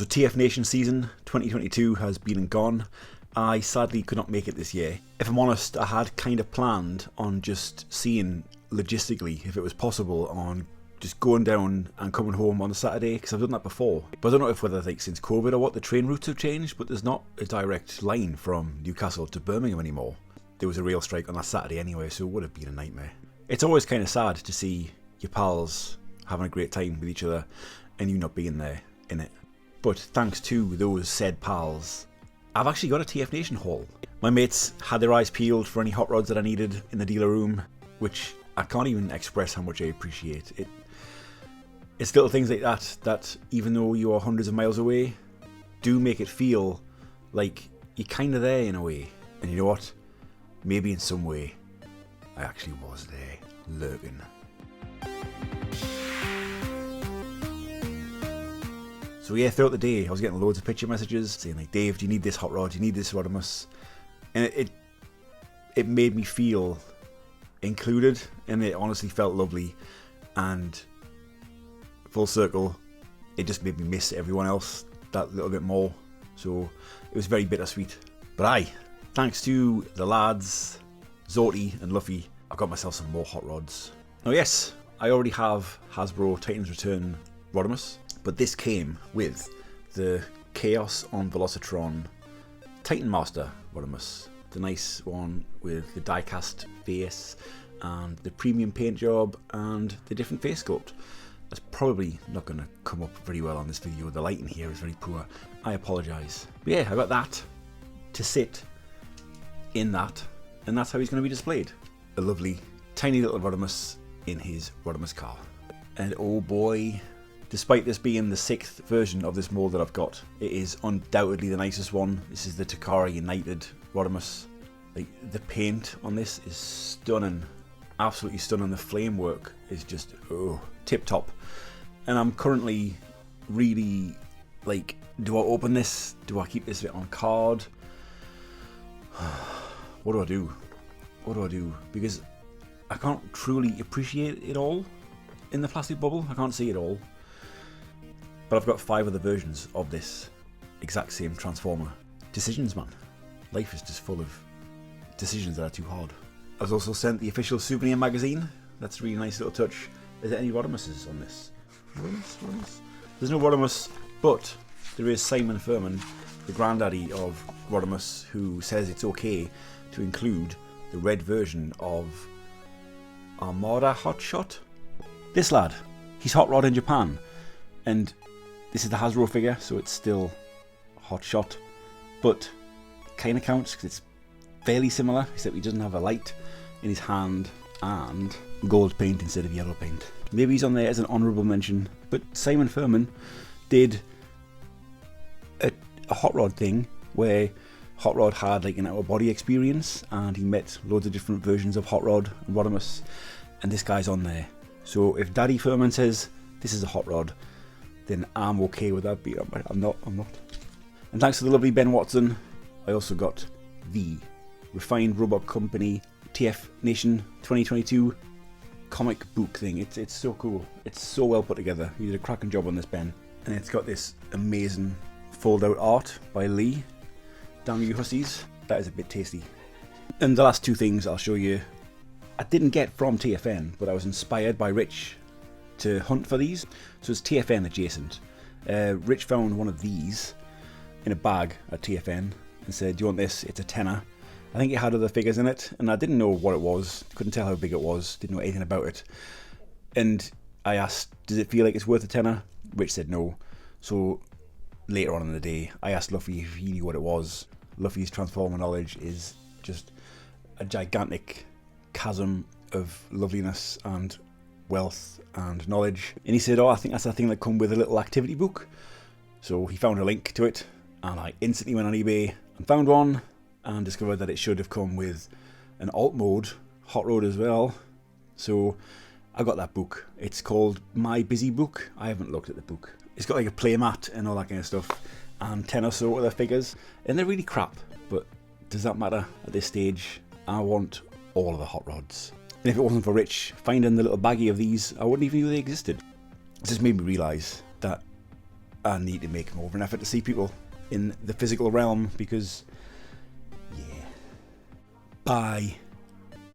So Tfnation season 2022 has been and gone. I sadly could not make it this year. If I'm honest, I had kind of planned on just seeing logistically if it was possible on just going down and coming home on a Saturday, because I've done that before. But I don't know if whether like since COVID or what, the train routes have changed, but there's not a direct line from Newcastle to Birmingham anymore. There was a rail strike on that Saturday anyway, so it would have been a nightmare. It's always kind of sad to see your pals having a great time with each other and you not being there in it. But thanks to those said pals, I've actually got a Tfnation haul. My mates had their eyes peeled for any hot rods that I needed in the dealer room, which I can't even express how much I appreciate. It's little things like that even though you are hundreds of miles away, do make it feel like you're kind of there in a way. And you know what? Maybe in some way, I actually was there, lurking. So yeah, throughout the day, I was getting loads of picture messages saying like, Dave, do you need this hot rod? Do you need this Rodimus? And it made me feel included, and it honestly felt lovely. And full circle, it just made me miss everyone else that little bit more. So it was very bittersweet. But aye, thanks to the lads, Zorty and Luffy, I got myself some more hot rods. Now yes, I already have Hasbro Titan's Return Rodimus, but this came with the Chaos on Velocitron Titan Master Rodimus. The nice one with the die-cast face and the premium paint job and the different face sculpt. That's probably not going to come up very well on this video. The lighting here is very poor. I apologise. But yeah, I got that to sit in that, and that's how he's going to be displayed. A lovely, tiny little Rodimus in his Rodimus car. And oh boy, despite this being the 6th version of this mold that I've got, it is undoubtedly the nicest one. This is the Takara United Rodimus. Like, the paint on this is stunning. Absolutely stunning. The flame work is just, tip top. And I'm currently really like, do I open this? Do I keep this bit on card? What do I do? What do I do? Because I can't truly appreciate it all in the plastic bubble. I can't see it all. But I've got 5 other versions of this exact same Transformer. Decisions, man. Life is just full of decisions that are too hard. I was also sent the official souvenir magazine. That's a really nice little touch. Is there any Rodimuses on this? Rodimus? There's no Rodimus, but there is Simon Furman, the granddaddy of Rodimus, who says it's okay to include the red version of Armada Hotshot. This lad, he's hot rod in Japan, and this is the Hasbro figure, so it's still Hotshot, but kind of counts because it's fairly similar, except he doesn't have a light in his hand and gold paint instead of yellow paint. Maybe he's on there as an honourable mention, but Simon Furman did a Hot Rod thing where Hot Rod had like an out of body experience, and he met loads of different versions of Hot Rod and Rodimus, and this guy's on there. So if Daddy Furman says this is a Hot Rod, then I'm okay with that beat. I'm not. And thanks to the lovely Ben Watson, I also got the Refined Robot Company Tfnation 2022 comic book thing. It's so cool. It's so well put together. He did a cracking job on this, Ben. And it's got this amazing fold out art by Lee. Damn you hussies. That is a bit tasty. And the last 2 things I'll show you, I didn't get from TFN, but I was inspired by Rich to hunt for these. So it's TFN adjacent. Rich found one of these in a bag at TFN and said, do you want this? It's a tenner. I think it had other figures in it, and I didn't know what it was. Couldn't tell how big it was. Didn't know anything about it. And I asked, does it feel like it's worth a tenner? Rich said no. So later on in the day, I asked Luffy if he knew what it was. Luffy's Transformer knowledge is just a gigantic chasm of loveliness and wealth and knowledge. And he said, oh, I think that's the thing that come with a little activity book. So he found a link to it, and I instantly went on eBay and found one, and discovered that it should have come with an alt mode hot rod as well. So I got that book. It's called My Busy Book. I haven't looked at the book. It's got like a playmat and all that kind of stuff, and 10 or so other figures, and they're really crap, but does that matter at this stage? I want all of the hot rods. And if it wasn't for Rich finding the little baggie of these, I wouldn't even know they existed. It just made me realise that I need to make more of an effort to see people in the physical realm because, yeah. Bye.